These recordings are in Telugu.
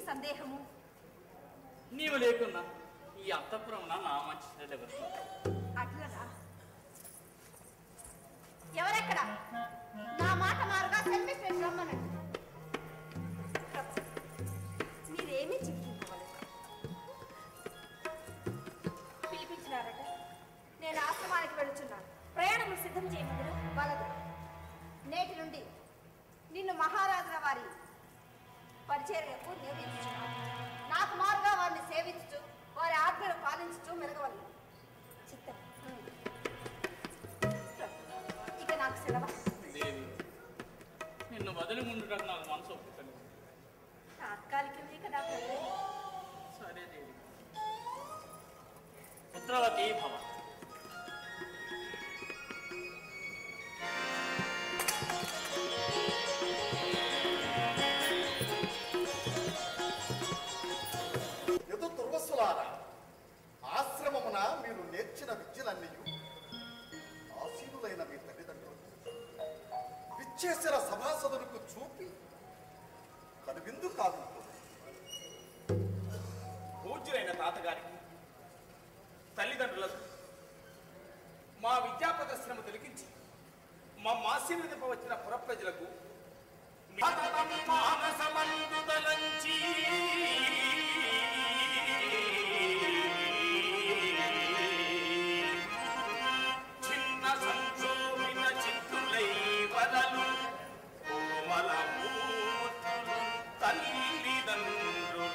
సందేహము? నీవు లేకున్నా ఈ అంతఃపురం నా మంచి అట్లనా? ఎవరెక్కడ? నా మాట మారుగా సెల్ఫీ రమ్మనండి. మీరేమీ చింతించవలేదు. పిలిపించినారట. నేను ఆశ్రమానికి వెళుతున్నాను. ప్రయాణం సిద్ధం చేయమందరు వలదు. నేటి నుండి నిన్ను మహారాజుల వారి పరిచర్యకు నియమించున్నాను. నాకు మారుగా వారిని సేవించు, వారి ఆజ్ఞలు పాలించు మెరగవలను. చిత్తం. ఇక నాకు సెలవు. నిన్ను వదిలి ముందుకు నాకు మనసు ఒప్పుతాను. తాత్కాలికమే కదా ప్రభు. సరే దేవి. పుత్రవతి భవ. ఆశ్రమమున మీరు నేర్చిన విద్యలన్నీ ఆసీనులైన మీ తల్లిదండ్రులు విచ్చేసిన సభాసదులకు చూపి కనువిందు కాదు. పూజ్యులైన తాతగారికి తల్లిదండ్రులకు మా విద్యా ప్రదర్శనము తొలగించి మా ఆశీర్వదింపవచ్చిన పుర ప్రజలకు చిన్న సంక్షోభిన చిత్తులై వదలు కోమలమూర్తులు తల్లిదండ్రులు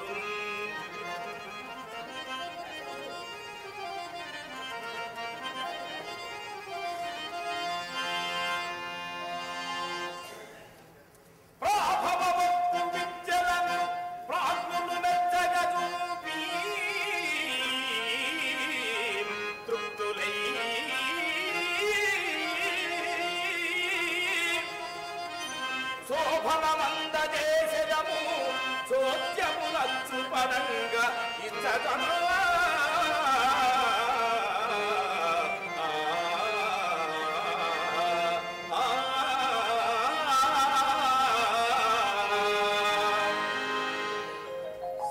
శోభనమందదేశము చోద్యములచ్చు పరంగా ఇచ్చటమా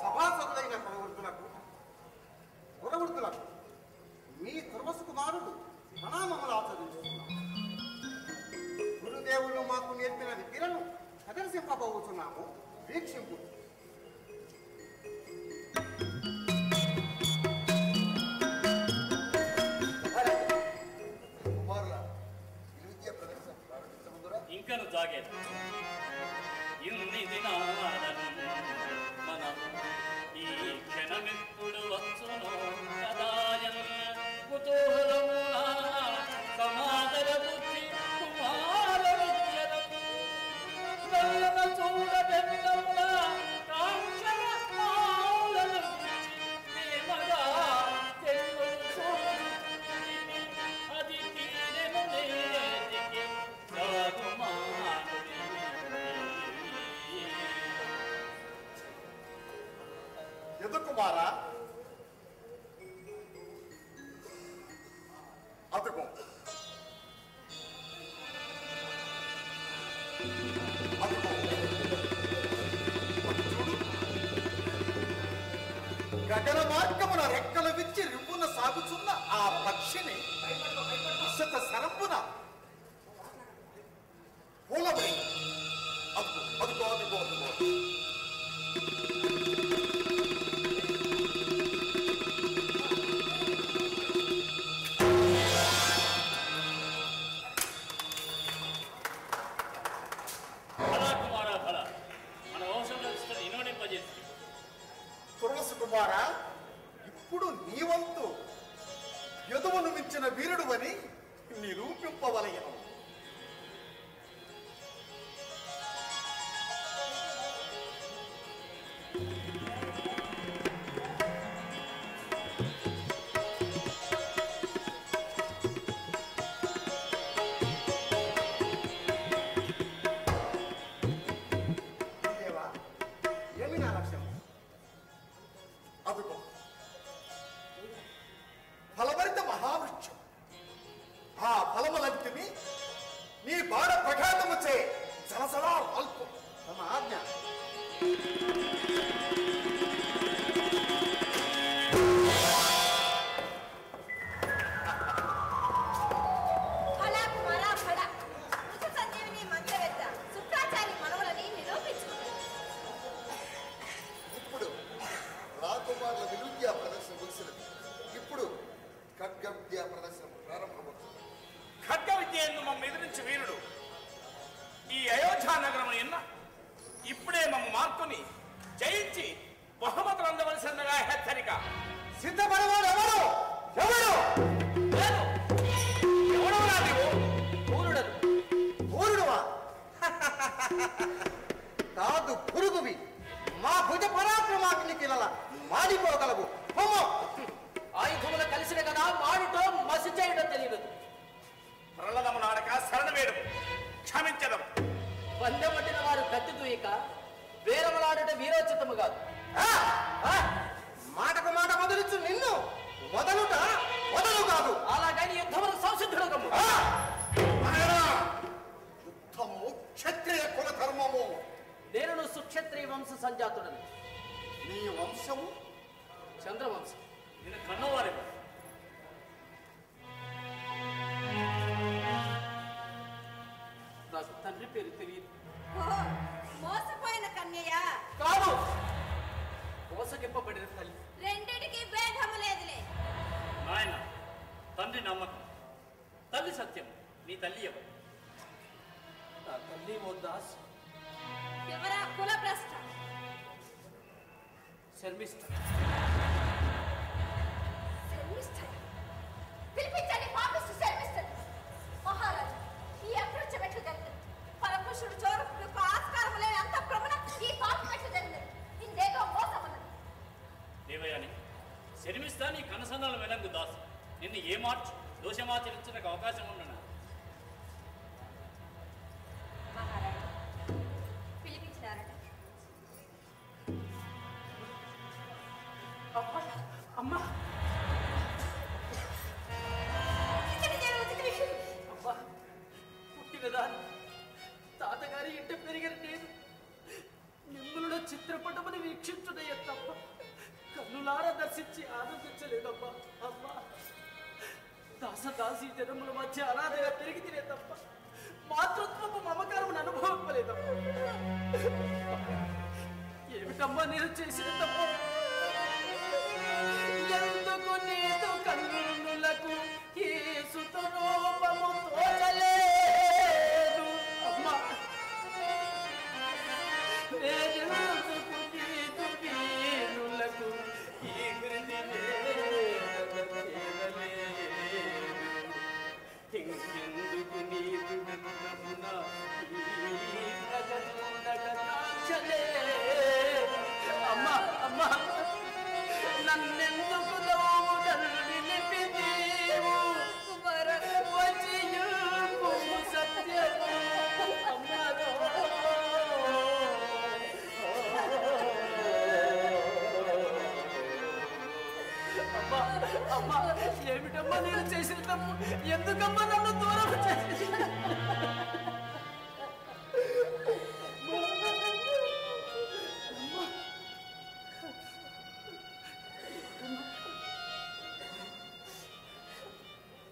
సభాసదులైన పురవృద్ధులకు మీ తుర్వసు కుమారుడు ప్రణామములు ఆచరించుతున్నాం. గురుదేవులు మాకు నేర్పిన విద్యలను ప్రదర్శింపబోతున్నాము, వీక్షింపు. ఇంకను జాగేది ఇన్ని దినాలను మనం ఈ క్షణమెప్పుడు వచ్చును కదాయన కుతూహలమున సమాదర బుద్ధి కుమారముచ్చరము నల్లన చూడ బెంగమున కాంక్షల ఆవులను ప్రేమగా తెలుగు చూడుని అది తీరెను నేటికి ఎదుకుమారా అదుగో చూడు, గగన మార్గమున రెక్కలు విచ్చి రివ్వున సాగుచున్న ఆ పక్షిని ఇసత సరంపున పూలబడి అదుగో అదుగో అదుగో అదుగో తుర్వసు కుమారా, ఇప్పుడు నీ వంతు యదువును మించిన వీరుడు అని నిరూపింపవలయను. దేవా, ఏమి నా లక్ష్యం? అదుగో ఫలభరిత మహావృక్షం. ఆ ఫలములంటిని నీ బాణ ప్రఘాతము చే జలసలా రాల్పు. తమ ఆజ్ఞ. మాడిపోగలవు. ఆయుధములు కలిసిన కదా మాడుటో మసి చేయడం తెలియదు. ప్రళదము నాడక శరణవేడు క్షమించదము. బందెం పట్టిన వారు కత్తి దూయక వీరమలాడుట వీరోచితము కాదు. మాటకు మాట వదిలించు నిన్ను వదలుట వదలు కాదు. అలాగని యుద్ధములు సంసిద్ధుడు కమ్ము. యుద్ధము క్షత్రియ కుల ధర్మము. నేను సుక్షత్రియ వంశ సంజాతుడను. నీ వంశము చంద్రవంశం. నేను కన్నవారి నాకు తండ్రి పేరు తెలియదు. మోసపోయిన కన్యయ కాదు, మోసగింపబడిన తల్లి. రెండిటికి భేదము లేదులే. నాయన, తండ్రి నమ్మకం, తల్లి సత్యం. నీ తల్లి ఎవరు? నా తల్లి ఓ దాస్. ఎవరా కులభ్రష్ట? శర్మిష్ఠ. పిలిపించండి పాపిస్తూ శర్మిస్తాడు. మహారాజు, ఈ అప్రోచ మెట్లు జరిగింది. పరపురుషుడు చోరకు ఆస్కారం లేని అంత ప్రమణ ఈ పాపి మెట్లు జరిగింది. ఇందేదో మోసం ఉన్నది. దేవయాని, శర్మిష్ఠ నీ కనసన్నాలు వెలంగు దాసు. నిన్ను ఏ మార్చు దోషమాచరించడానికి అవకాశం ఉండనా? మహారాజు పిలిపించినారట. అమ్మా, అమ్మా, పుట్టినదాన్ని తాతగారి ఇంట పెరిగిన నేను మిమ్మల్ని చిత్రపటమని వీక్షించుదయ్య తప్ప కన్నులార దర్శించి ఆనందించలేదమ్మా. అమ్మా, దాసదాసి జనముల మధ్య అనాథగా పెరిగితేనే తప్ప మాతృత్వపు మమకారమును అనుభవింపలేదమ్మా. ఏమిటమ్మా నేను చేసిన తప్ప? ఎందుకు నీతో కన్నులకు ఈ సుత రూపము తోచలేదు అమ్మా? నేనెందుకు నీతో వీణులకు ఈ హృది ఇంకెందుకు నీకు నమ్మున ఈ ప్రగతుడక కాంక్షలేదు? అమ్మా, అమ్మా, నన్నెందుకు నవ్వుడలు నిలిపిదేవు వచ్చియుకు సత్యము అమ్మలో. అమ్మా, అమ్మా, ఏమిటమ్మా నేను చేసిన తప్పు? ఎందుకమ్మా నన్ను దూరం చేసి?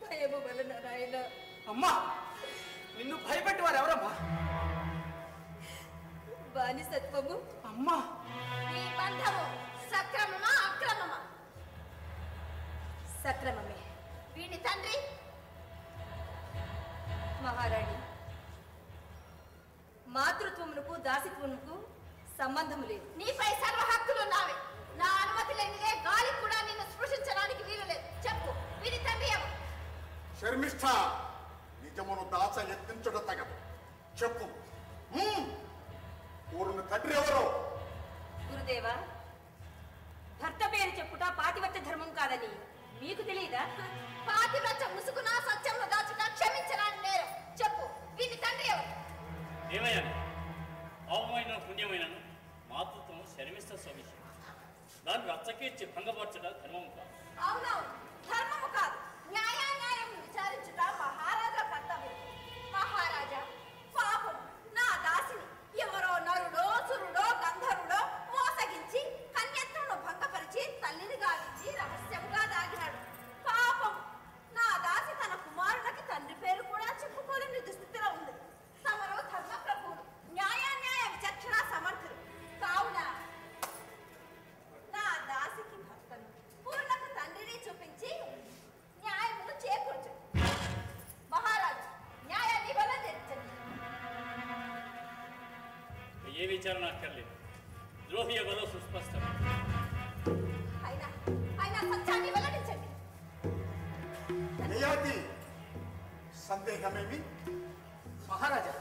భయము వలన నాయన. అమ్మా, నిన్ను భయపెట్టేవారు ఎవరమ్మా? బానిసత్వము. అమ్మా, ఈ బంధము సక్రమమా అక్రమమా? సక్రమమే. వీడి తండ్రి మహారాణి, మాతృత్వమునకు దాసిత్వమునకు సంబంధము లేదు. నీపై సర్వ హక్కులు నావే. నా అనుమతి లేనిదే గాలి కూడా నిన్ను స్పృశించడానికి వీలు లేదు. చెప్పు, వీడి తండ్రి ఎవరు? శర్మిష్ఠ, నిజమును దాచ యత్నించుట తగదు. చెప్పు, ఊరుని తండ్రి ఎవరు? గురుదేవా, భర్త పేరు చెప్పుట పాతివ్రత్య ధర్మం కాదని మీకు తెలియదా? పాతివ్రత్య ముసుగున సత్యంలో దాచుట క్షమించరాని నేరం. చెప్పు, వీడి తండ్రి ఎవరు? దేవయాని, పాపమైన పుణ్యమైనను మాతృత్వం శర్మిష్ఠ స్వవిషయం. దాన్ని రచ్చకీర్చి భంగపరచట ధర్మము కాదు. అవునవును, ధర్మము కాదు. న్యాయాన్యాయం విచారించుట మహారాజా కర్తవ్యం. మహారాజా, పాపం నా దాసిని ఎవరో నరుడో సురుడో గంధర్వుడో మోసగించి కన్యత్వను భంగపరిచి తల్లిని గావించి రహస్యముగా దాగినాడు. పాపం నా దాసి తన కుమారుడికి తండ్రి పేరు కూడా చెప్పుకోలేని దుస్థితిలో ఉంది. తమరు ధర్మ ప్రభువులు, న్యాయాన్యాయ విచక్షణ సమర్థులు కావున నా దాసికి భర్తను పూర్ణకు తండ్రిని చూపించి న్యాయమును చేకూర్చు. మహారాజు, న్యాయాన్ని వెల్లడించండి. ఏ విచారణ అక్కర్లేదు. ద్రోహి ఎవరో సుస్పష్టం. అయినా సత్యాన్ని వెల్లడించండి. నియాతి సందేహమేమి? మహారాజా,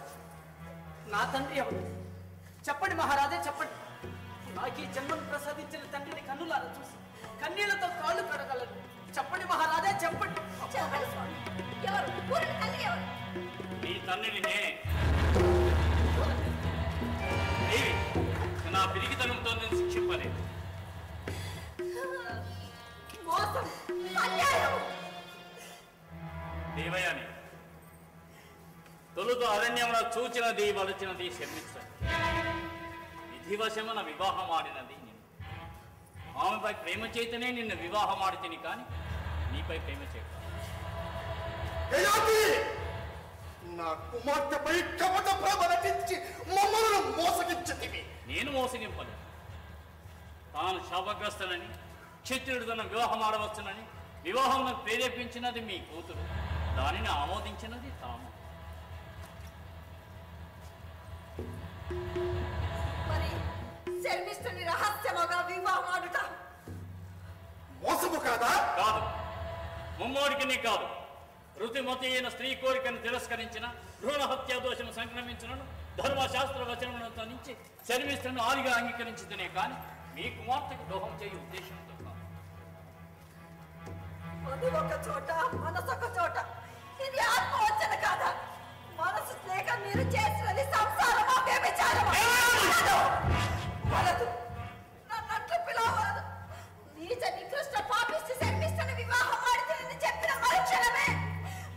నా తండ్రి ఎవరు? చెప్పండి మహారాజా, చెప్పండి. నాకు నాకు ఈ జన్మను ప్రసాదించిన తండ్రిని కన్నులారా చూసి కన్నీళ్లతో కాళ్ళు కడగలను. చెప్పండి మహారాజా, చెప్పండి. చెప్పండి స్వామి, ఎవరు పూర్ణ తల్లి ఎవరు? నీ తండ్రిని నేనే. దేవి, నా పిరిగితనంతో నేను శిక్షింపలేదు. మోసం, అన్యాయం. దేవయాని, తొలుత అరణ్యమున చూచినది వలచినది క్షమించండి. విధివశమున వివాహం ఆడినది నిన్ను. ఆమెపై ప్రేమ చేతనే నిన్ను వివాహం ఆడితేని కానీ నీపై ప్రేమ చేత. నా కుమార్తెపై కపట ప్రేమ నటించి మమ్మల్ని మోసగించతివి. నేను మోసగింపను. తాను శాపగ్రస్తునని, క్షత్రియుడు తన వివాహం ఆడవచ్చునని వివాహం ప్రేరేపించినది మీ కూతురు, దానిని ఆమోదించినది తాము. మరి శర్మిష్ఠుని రహస్యముగా వివాహం ఆడుట మోసము కాదా? కాదు, ముమ్మోడికిని కాదు. ఋతుమతి అయిన స్త్రీ కోరికను తిరస్కరించిన, భ్రూణ హత్యా దోషము సంక్రమించినను ధర్మశాస్త్ర వచనములతో నుంచి శర్మిష్ఠును ఆరిగా అంగీకరించుతనే కానీ మీ కుమార్తెకు దోహం చేయ ఉద్దేశంతో కాదు. అది ఒక చోట, మనసు ఒక చోట. ఇది ఆత్మవంచన కాదా? మనసు లేక మీరు చేసినది సంసారమా, వ్యభిచారమా? వలదు, నన్నట్లు పిలవలదు. నీచ నికృష్ట పాపిష్టి శర్మిష్ఠుని వివాహం ఆడితేనని చెప్పిన మరుక్షణమే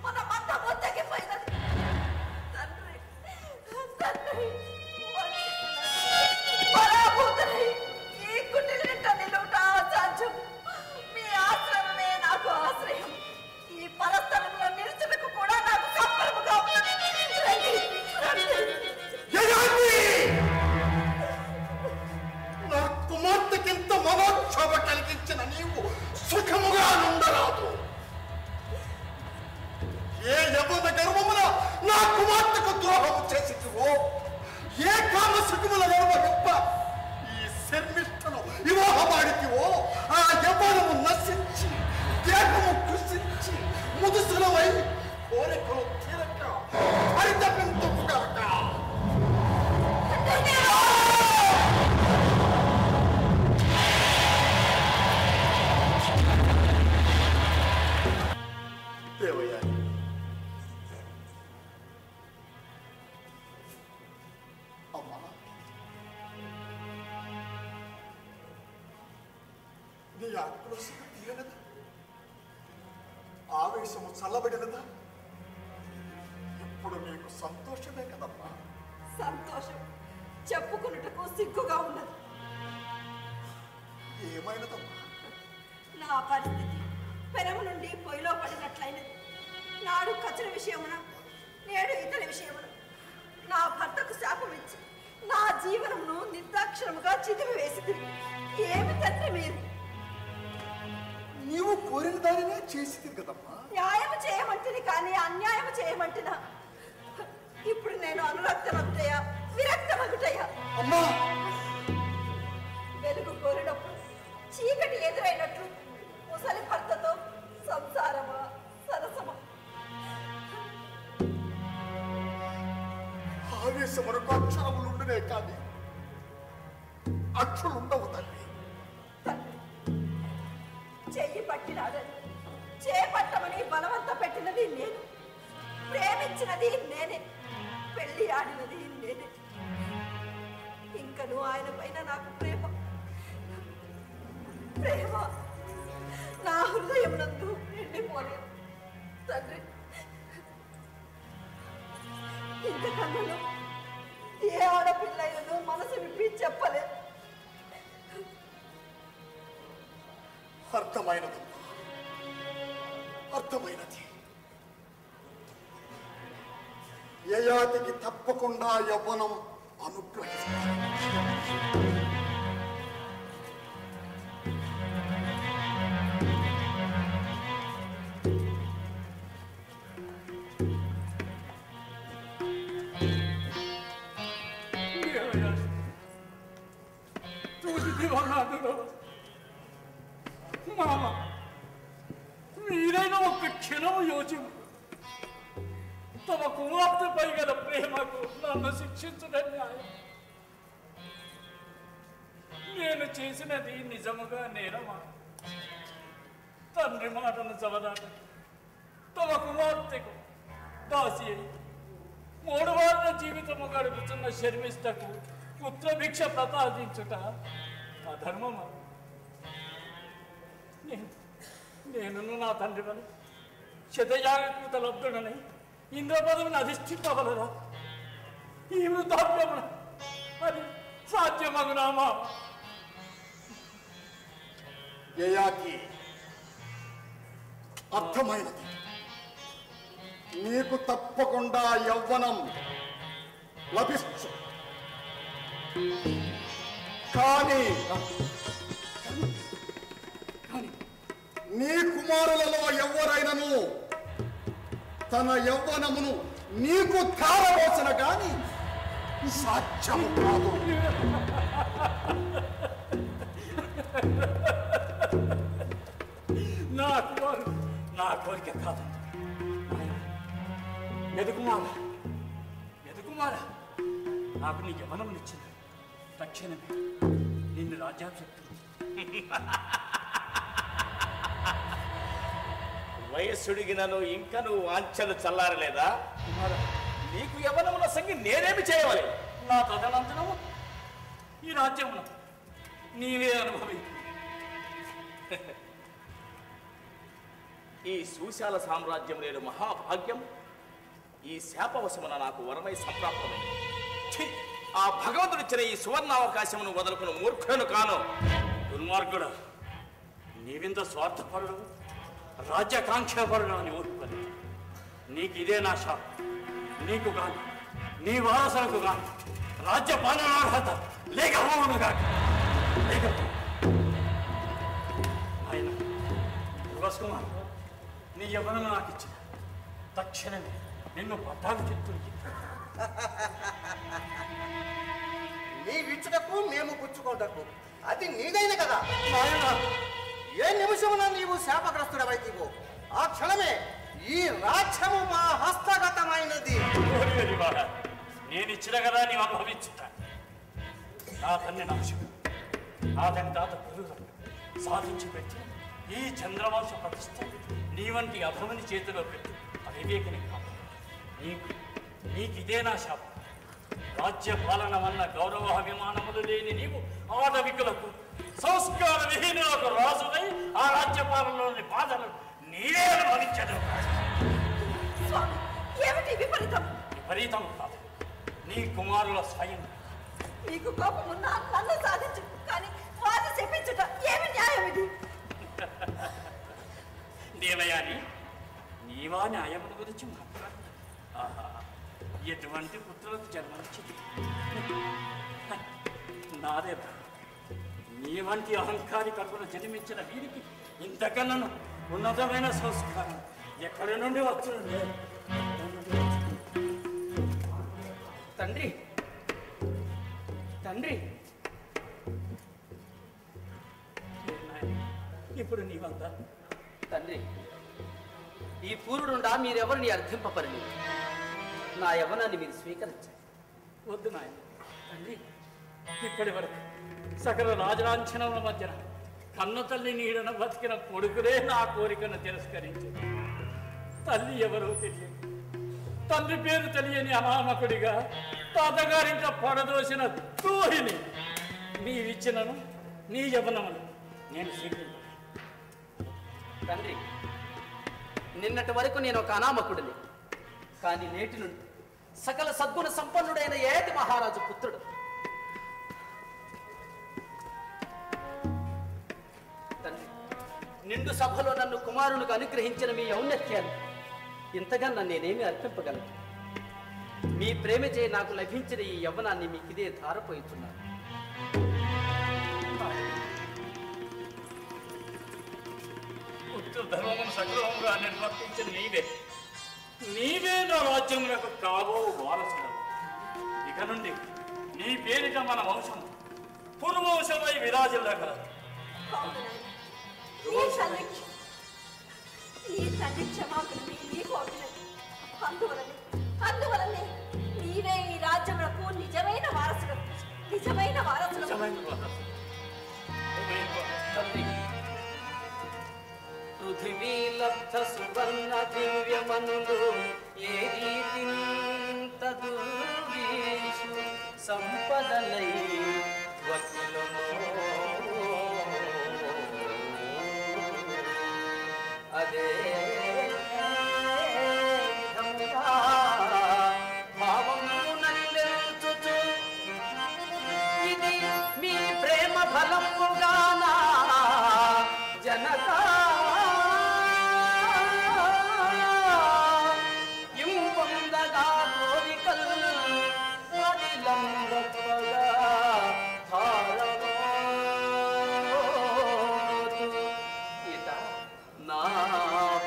మన మందము తగ్గిపోయినది. తండ్రి, తండ్రి, పరాభూతుని ఈ కుటిలిట నిలుట అసాధ్యం. మీ ఆశ్రమమే నాకు ఆశ్రయం. ఈ పరస్థలంలో నిలుచుటకు కూడా నాకు సంబరముగా ఉన్నది. రండి, రండి. నా కుమార్తెకింత మనోక్షోభ కలిగించిన నీవు సుఖముగా ఉండరాదు. ఏ యవన గర్వమున నా కుమార్తెకు ద్రోహము చేసివో, ఏ కామ సుఖముల నిర్వహింప ఈ శర్మిష్ఠను వివాహమాడితివో, ఆ యవ్వనము నశించి దేహము కృషించి ముదుసులవై కోరికలు తీరక పరితపింతుగాక. దేవయాని, అమ్మా, నీ ఆక్రోశం తీరనదా? ఆవేశము చల్లబడినదా? ఇప్పుడు నీకు సంతోషమే కదమ్మా? సంతోషం చెప్పుకున్నటకు సిగ్గుగా ఉన్నది. ఏమైనదమ్మా? నా పరిస్థితి పెనము నుండి పొయ్యిలో పడినట్లయినది. నాడు కచర విషయమున, నేడు ఇతని విషయమున నా భర్తకు శాపం ఇచ్చి నా జీవనమును నిర్దాక్షరముగా చిదిమి వేసింది. ఏమి తండ్రి మీరు? నీవు కోరిన దానినే చేసింది కదమ్మా. న్యాయం చేయమంటిని కానీ అన్యాయం చేయమంటినా? ఇప్పుడు నేను అనురక్తమగుటయా, విరక్తమగుటయా? అమ్మా, వెలుగు కోరినప్పుడు చీకటి ఎదురైనట్లు ముసలి భర్తతో సంసారమా, సరసమా? ఆవేశమునకు అక్షరములుండునే కానీ అక్షులుండవు తల్లి. చెయ్యి పట్టినాడని చేపట్టమని బలవంత పెట్టినది నేను, ప్రేమించినది నేనే, పెళ్లి ఆడినది నేనే. ఇంకను ఆయన పైన నాకు ప్రేమ ప్రేమ నా హృదయం నందు నిండిపోలేదు. తండ్రి, ఇంతకన్నా ఏ ఆడపిల్లైనను మనసు విప్పి చెప్పలేదు. అర్థమైనది, అర్థమైనది. యయాతికి తప్పకుండా యవ్వనం అనుగ్రహిస్తుంది. మామ, మీరైనా ఒక్క క్షణం యోచన తమ కుమార్తెపై గల ప్రేమకు నన్ను శిక్షించడం న్యాయం. నేను చేసినది నిజముగా నేరమా? తండ్రి మాటను చవదాట తమ కుమార్తెకు దాసి అయి 3 వారాల జీవితము గడుపుతున్న శర్మిష్టకు పుత్రభిక్ష ప్రసాదించుట అధర్మమా? నేను నా తండ్రి వల్ల శతయాగకృత లబ్ధుడనై ఇంద్ర పదవిని అధిష్ఠింపగలరా? ఈ వృద్ధాప్యమున అది సాధ్యమగునామా? యయాతి, అర్థమైనది. నీకు తప్పకుండా యవ్వనం లభించు. కానీ నీ కుమారులలో ఎవరైనను తన యవ్వనమును నీకు ధారపోసిన గాని సాధ్యము కాదు. నా కోరిక కాదు. ఎదుకుమారా, నాకు నీ యవనం ఇచ్చింది. తక్షణమే నిన్ను రాజ్యాభిషక్తుడు. వయస్సుడిగినను ఇంకా నువ్వు వాంఛలు చల్లారలేదా? నీకు యవనముల సంగి నేనేమి చేయవాలి? నా తదనంతరము ఈ రాజ్యమున నీవే అనుభవించు. ఈ సుశాల సామ్రాజ్యం నేను మహాభాగ్యం. ఈ శాపవశమున నాకు వరమై సంప్రాప్తమైంది. ఆ భగవంతుడిచ్చిన ఈ సువర్ణావకాశమును వదులుకుని మూర్ఖులను కాను. దుర్మార్గుడా, నీవింత స్వార్థపరుడు, రాజ్యాకాంక్షపరుడు అని ఊరుకోని. నీకు ఇదే నా శాపం. నీకు కాదు, నీ వారసులకు కాదు రాజ్య పాలనార్హత లేకపోవను కాక ఆయన దుర్వాసుకుమార్, నీ యవ్వనం నాకు ఇచ్చిన తక్షణమే నిన్ను పట్టాభిషిక్తుడికి. నీ విచ్చుటకు మేము పుచ్చుకోటకు అది నీదైన కదా. నాయనా, ఏ నిమిషమున నీవు శాపగ్రస్తుడవైతివో ఆ క్షణమే ఈ రాజ్యము మా హస్తగతమైనది. నేను ఇచ్చిన కదా నీవు అనుభవించుట. నా తండ్రి నక్షకు అతని తాత పురుగు సాధించి పెట్టి ఈ చంద్రవంశ ప్రతిష్ట నీ వంటి అధమని చేతిలో పెట్టి అవివేకిని కాదు. నీకిదే నా శాపం. రాజ్య పాలన వల్ల గౌరవాభిమానములు లేని నీవు ఆడవికులకు సంస్కార విహీనులకు రాజునై ఆ రాజ్య పాలనలోని బాధలు నీవే అనుభవించదు. ఏమిటి విపరీతం? విపరీతం కాదు, నీ కుమారుల స్వయం. నీకు కోపమున్నా నన్ను సాధించు, కానీ వారు చెప్పించుట ఏమి న్యాయం ఇది? దేవయాని, నీవా న్యాయముల గురించి మాట్లాడు. ఆహా, ఎటువంటి పుత్రులకు జన్మనిచ్చింది నాదే. నీ వంటి అహంకారి కడుపున జన్మించిన వీరికి ఇంతకన్నా ఉన్నతమైన సంస్కారం ఎక్కడి నుండి వస్తుంది? తండ్రి, తండ్రి, ఇప్పుడు నీవంతా తండ్రి, ఈ పూర్వుడుండా మీరెవరిని అర్థింపపరలేదు. నా యవ్వనాన్ని మీరు స్వీకరించారు. వద్దు నాయన. తండ్రి, ఇప్పటి వరకు సకల రాజలాంఛనముల మధ్యన కన్న తల్లి నీడన బతికిన కొడుకులే నా కోరికను తిరస్కరించి తల్లి ఎవరో తెలియదు, తండ్రి పేరు తెలియని అనామకుడిగా తాతగారింట పడదోసిన తోహిని నీవిచ్చినను నీ యవనమును నేను స్వీకరించాను. తండ్రి, నిన్నటి వరకు నేను ఒక అనామకుడిని, కానీ నేటి నుండి సకల సద్గుణ సంపన్నుడైన ఏటి మహారాజు పుత్రుడు. తండ్రి, నిండు సభలో నన్ను కుమారునికి అనుగ్రహించిన మీ ఔన్నత్యాన్ని ఇంతగా నేనేమి అర్పింపగలను? మీ ప్రేమ చే నాకు లభించిన ఈ యవ్వనాన్ని మీకు ఇదే ధారపోయిస్తున్నాను. పుత్ర ధర్మమును సక్రమంగా నిర్వర్తించిన నీవే నా రాజ్యములకు కాబో వారసుడు. ఇక నుండి నీ పేరిట మన వంశం పురువంశమై విరాజిల్లగలదు. ఈ తండ్రి క్షమాపణని నీకు అవుతున్నది. అందువలనే నీవే ఈ రాజ్యములకు నిజమైన వారసుడు. సమర్థ సువర్ణ దివ్యమనులు ఏ రీతి తదుర్వీషు సంపదలై వకిలను అదే విధముగా భావమునందెంచుచు ఇది మీ ప్రేమ ఫలముగానా జనతా ఇంపొందగా కోరికల్ అడిలంబగా ధారవోతు ఇత నా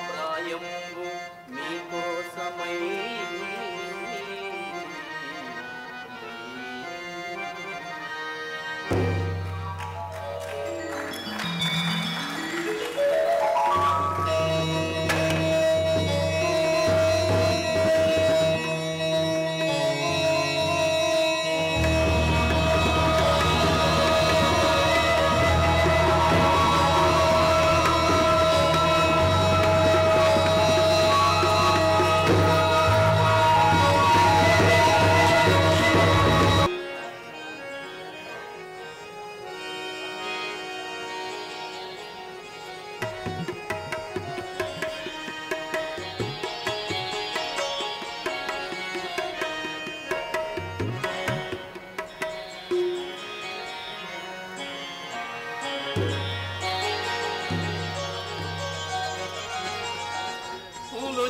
ప్రాయంబు మీకోసమై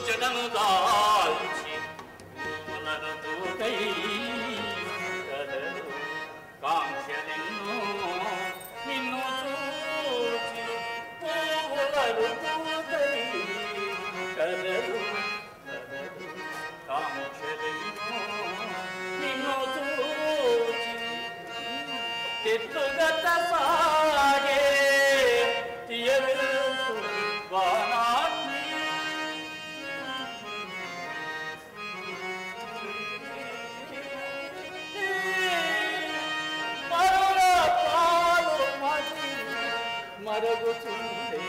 జడను దాల్చి పునరుదూకై కదలు కాంక్షనిన్ను నిన్ను చూచి పునరుదూకై కదలు కాంక్షనిన్ను నిన్ను చూచి తిట్టుగత సాగే తీయవిల్లు వానాగ్ని మరుగుచుండే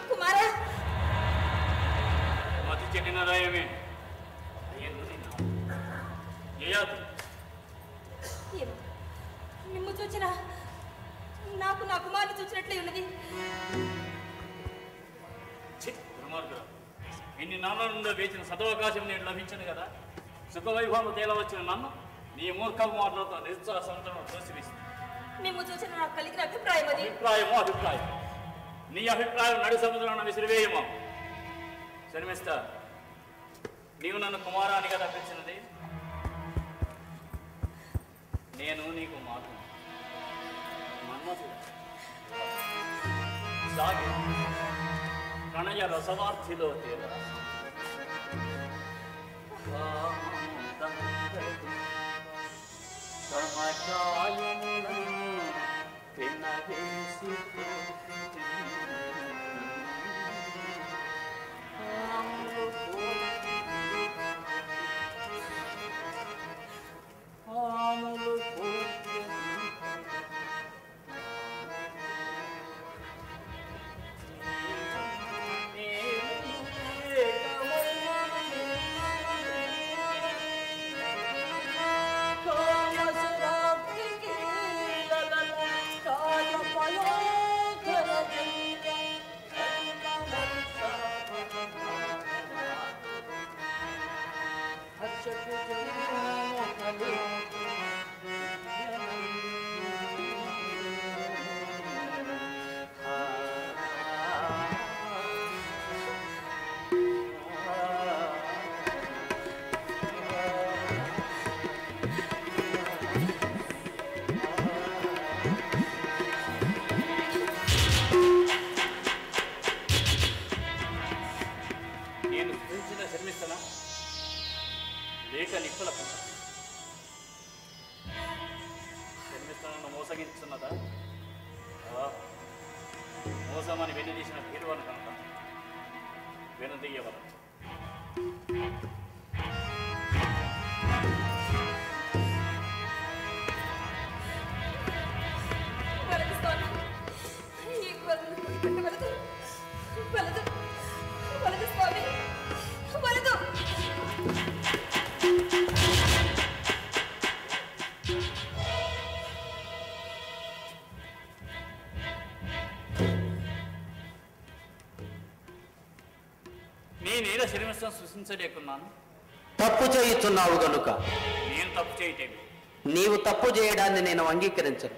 కుమారా మతి చెడిన రాయమే నిమ్ము చూచిన నాకు నా కుమారుని చూసినట్లే ఉన్నది. ఇన్ని నాన్న నుండి వేచిన సదవకాశం నేను లభించింది కదా. సుఖవైభవం తేలవచ్చిన నన్ను నీ మూర్ఖ మాటలతో నిరుత్సాహంతో తోసివేసింది. నిమ్ము చూసిన నాకు కలిగిన అభిప్రాయం అది. అభిప్రాయం నీ అభిప్రాయం నడి సముద్రంలో విసిరివేయమో. శర్మిస్తా, నీవు నన్ను కుమారాన్ని కదా పిలిచినది. నేను నీకు మాత్రం మన్మథుడు సాగి ప్రణయ రసవార్థిలో తేరా మోసగించున్నదా? మోసమని వెనుదీసిన భీరువను కనుక వెనుదీయవలను. నేనేద శరీరం సృష్టించలేకున్నాను. తప్పు చేయుచున్నావు గనుక. నేను తప్పు చేయటేమి? నీవు తప్పు చేయడాన్ని నేను అంగీకరించను.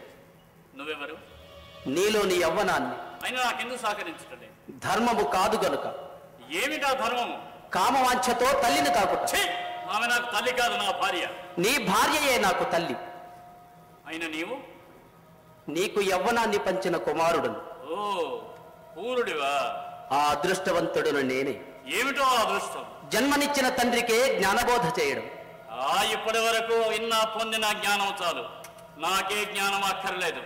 నువ్వెవరు? నీలోని యవ్వనాన్ని. అయినా నాకెందుకు సహకరించటలేదు? ధర్మము కాదు గనుక. ఏమిటా ధర్మము? కామవాంఛతో తల్లిని తాకుట. ఆమె నాకు తల్లి కాదు, నా భార్య. నీ భార్యయే నాకు తల్లి. అయినా నీవు? నీకు యవ్వనాన్ని పంచిన కుమారుడును. ఓ పూరుడివా? ఆ అదృష్టవంతుడును నేనే. ఏమిటో ఆ అదృష్టం? జన్మనిచ్చిన తండ్రికే జ్ఞానబోధ చేయడం. ఇప్పటి వరకు ఇన్నా పొందిన జ్ఞానం చాలు, నాకే జ్ఞానం అక్కర్లేదు.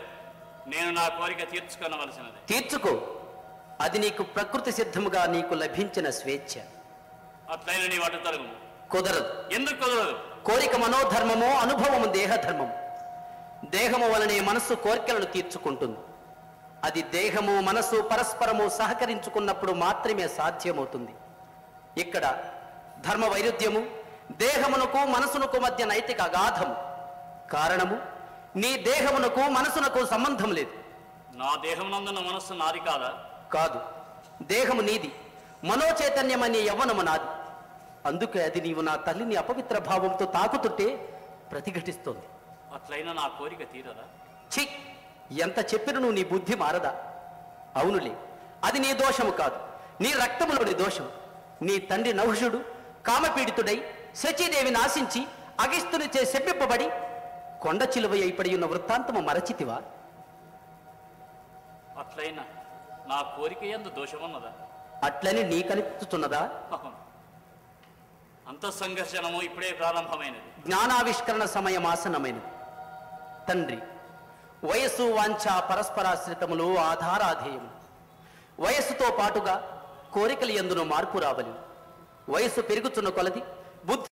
నేను నా కోరిక తీర్చుకొనవలసినది. తీర్చుకో. అది నీకు ప్రకృతి సిద్ధముగా నీకు లభించిన స్వేచ్ఛ. అట్లయినా నీ అటు తరుగు. కుదరదు. ఎందుకు కుదరదు? కోరిక మనోధర్మము, అనుభవము దేహధర్మము. దేహము వలనే మనస్సు కోరికలను తీర్చుకుంటుంది. అది దేహము మనస్సు పరస్పరము సహకరించుకున్నప్పుడు మాత్రమే సాధ్యమవుతుంది. ఇక్కడ ధర్మ వైరుధ్యము, దేహమునకు మనసునకు మధ్య నైతిక అగాధము. కారణము, నీ దేహమునకు మనసునకు సంబంధం లేదు. నా దేహం నందున్న మనస్సు నాది కాదా? కాదు. దేహము నీది, మనోచైతన్యం అనే యవ్వనము నాది. అందుకే అది నీవు నా తల్లిని అపవిత్ర భావంతో తాకుతుంటే ప్రతిఘటిస్తోంది. అట్లయినా నా కోరిక తీరదా? ఛీ, ఎంత చెప్పినను నీ బుద్ధి మారదా? అవునులే, అది నీ దోషము కాదు, నీ రక్తములోని దోషం. నీ తండ్రి నహుషుడు కామపీడితుడై శచీదేవిని ఆశించి అగిస్తునిచే శప్పింపబడి కొండ చిలువ అయిపడి ఉన్న వృత్తాంతము మరచితివా? అట్లయినా నా కోరిక యందు దోషమున్నదా? అట్లని నీ కనిపిస్తున్నదా? అంత సంఘర్షణము ఇప్పుడే ప్రారంభమైనది. జ్ఞానావిష్కరణ సమయం ఆసనమైనది. తండ్రి, వయస్సు వాంఛ పరస్పరాశ్రితములు ఆధారాధేయము. వయస్సుతో పాటుగా కోరికల యందును మార్పు రావలి. వయస్సు పెరుగుతున్న కొలది బుద్ధి